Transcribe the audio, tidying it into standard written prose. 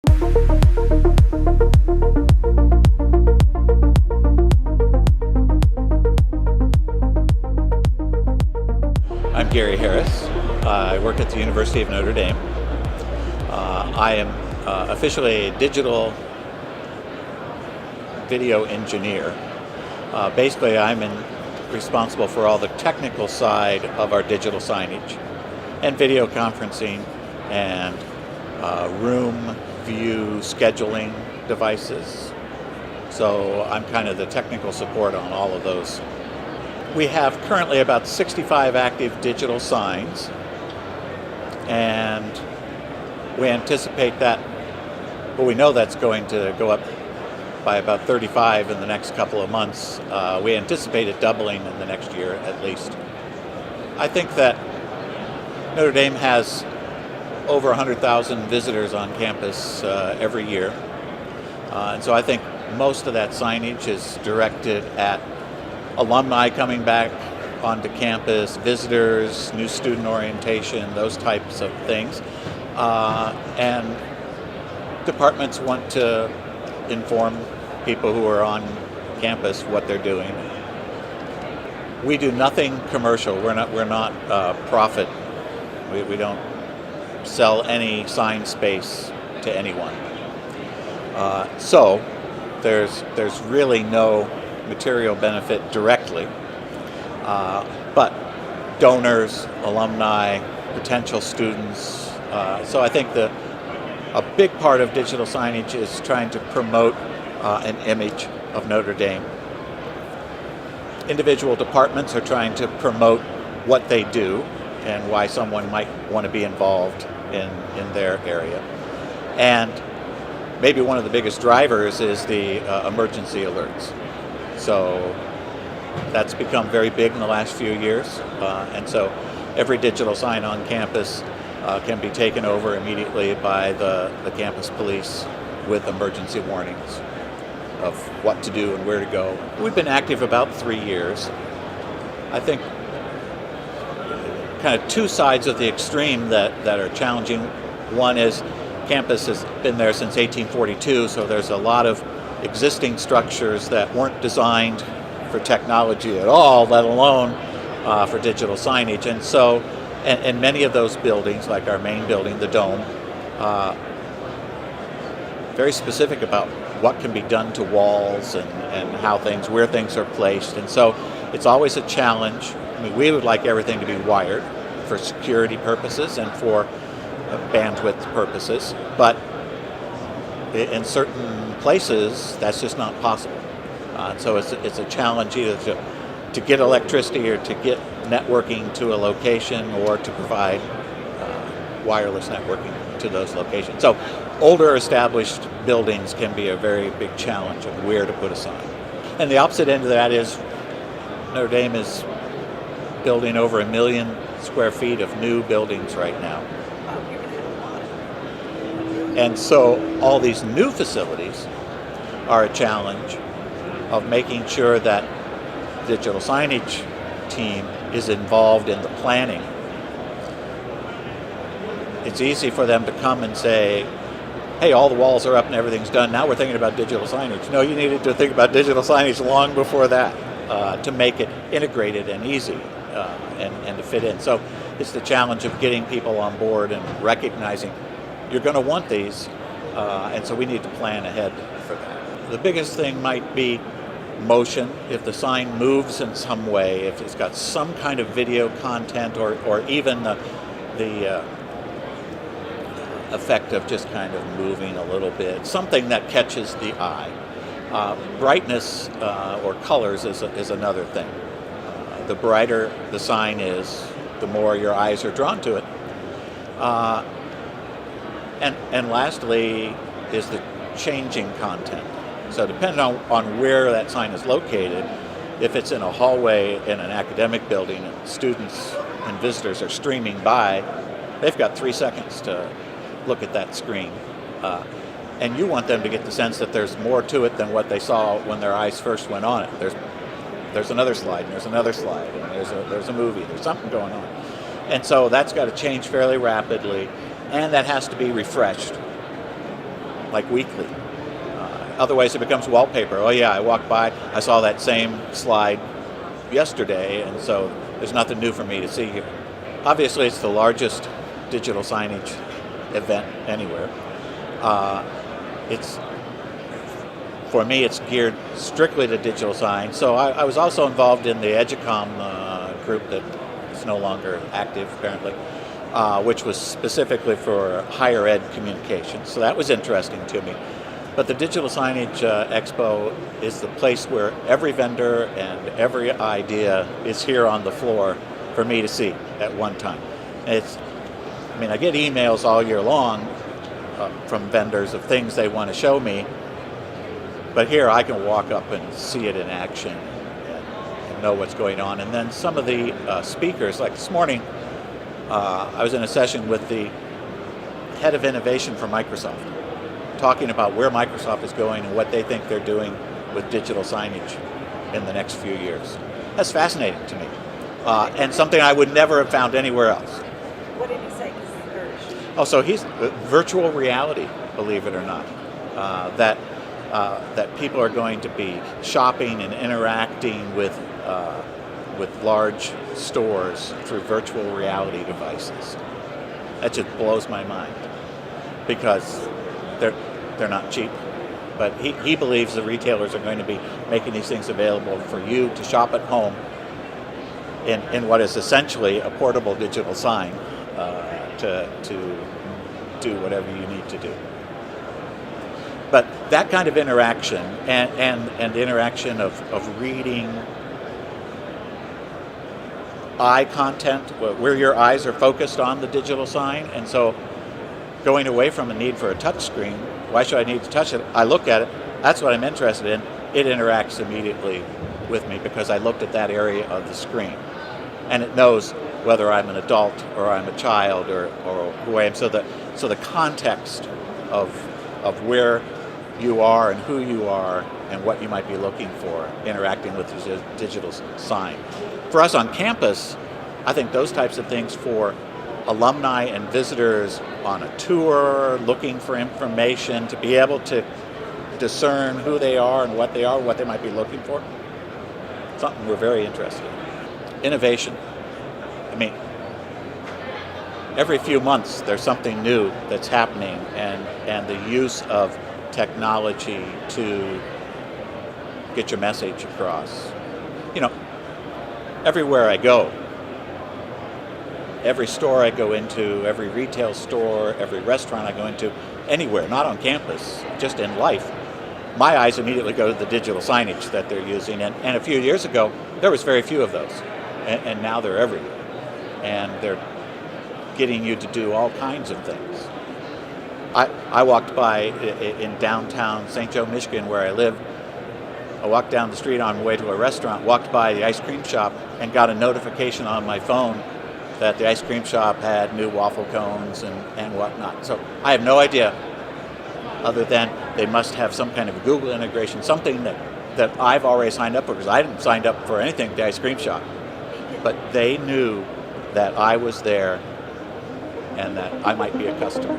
I'm Gary Harris. I work at the University of Notre Dame. I am officially a digital video engineer. Basically, I'm responsible for all the technical side of our digital signage and video conferencing and room view scheduling devices. So I'm kind of the technical support on all of those. We have currently about 65 active digital signs, and we anticipate that, well, we know that's going to go up by about 35 in the next couple of months. We anticipate it doubling in the next year at least. I think that Notre Dame has over 100,000 visitors on campus every year. And so I think most of that signage is directed at alumni coming back onto campus, visitors, new student orientation, those types of things. And departments want to inform people who are on campus what they're doing. We do nothing commercial. We're not profit. We don't sell any sign space to anyone. So there's really no material benefit directly, but donors, alumni, potential students. So I think a big part of digital signage is trying to promote an image of Notre Dame. Individual departments are trying to promote what they do and why someone might want to be involved in their area. And maybe one of the biggest drivers is the emergency alerts. So that's become very big in the last few years. And so every digital sign on campus can be taken over immediately by the campus police with emergency warnings of what to do and where to go. We've been active about 3 years. I think kind of two sides of the extreme that are challenging. One is campus has been there since 1842, so there's a lot of existing structures that weren't designed for technology at all, let alone for digital signage. And so, and many of those buildings, like our main building, the Dome, very specific about what can be done to walls and how where things are placed. And so it's always a challenge. I mean, we would like everything to be wired for security purposes and for bandwidth purposes, but in certain places that's just not possible. So it's a challenge either to get electricity or to get networking to a location or to provide wireless networking to those locations. So older established buildings can be a very big challenge of where to put a sign. And the opposite end of that is Notre Dame is building over 1 million square feet of new buildings right now. And so all these new facilities are a challenge of making sure that the digital signage team is involved in the planning. It's easy for them to come and say, hey, all the walls are up and everything's done. Now we're thinking about digital signage. No, you needed to think about digital signage long before that to make it integrated and easy and to fit in. So it's the challenge of getting people on board and recognizing you're going to want these, and so we need to plan ahead for that. The biggest thing might be motion. If the sign moves in some way, if it's got some kind of video content or even the effect of just kind of moving a little bit, something that catches the eye. Brightness or colors is another thing. The brighter the sign is, the more your eyes are drawn to it. And lastly is the changing content. So depending on where that sign is located, if it's in a hallway in an academic building and students and visitors are streaming by, they've got 3 seconds to look at that screen. And you want them to get the sense that there's more to it than what they saw when their eyes first went on it. There's another slide, and there's another slide, and there's a movie, there's something going on. And so that's got to change fairly rapidly, and that has to be refreshed. like weekly. Otherwise, it becomes wallpaper. Oh yeah, I walked by, I saw that same slide yesterday, and so there's nothing new for me to see here. Obviously, it's the largest digital signage event anywhere. For me, it's geared strictly to digital sign. So I was also involved in the Edgecom group that is no longer active, apparently, which was specifically for higher ed communications. So that was interesting to me. But the Digital Signage Expo is the place where every vendor and every idea is here on the floor for me to see at one time. I get emails all year long from vendors of things they want to show me, but here I can walk up and see it in action and know what's going on. And then some of the speakers, like this morning, I was in a session with the head of innovation for Microsoft, talking about where Microsoft is going and what they think they're doing with digital signage in the next few years. That's fascinating to me, and something I would never have found anywhere else. What did he say? So he's virtual reality, believe it or not, that people are going to be shopping and interacting with large stores through virtual reality devices. That just blows my mind, because they're not cheap. But he believes the retailers are going to be making these things available for you to shop at home in what is essentially a portable digital sign to do whatever you need to do. But that kind of interaction and interaction of reading eye content, where your eyes are focused on the digital sign, and so going away from a need for a touch screen, why should I need to touch it? I look at it, that's what I'm interested in, it interacts immediately with me because I looked at that area of the screen. And it knows whether I'm an adult or I'm a child or who I am. So the context of where you are and who you are and what you might be looking for interacting with the digital sign. For us on campus, I think those types of things for alumni and visitors on a tour, looking for information, to be able to discern who they are and what they might be looking for, something we're very interested in. Innovation. Every few months there's something new that's happening, and the use of technology to get your message across. Everywhere I go, every store I go into, every retail store, every restaurant I go into, anywhere, not on campus, just in life, my eyes immediately go to the digital signage that they're using. And a few years ago, there was very few of those. And now they're everywhere. And they're getting you to do all kinds of things. I walked by in downtown St. Joe, Michigan, where I live. I walked down the street on my way to a restaurant, walked by the ice cream shop, and got a notification on my phone that the ice cream shop had new waffle cones and whatnot. So I have no idea, other than they must have some kind of Google integration, something that I've already signed up for, because I didn't sign up for anything at the ice cream shop. But they knew that I was there and that I might be a customer.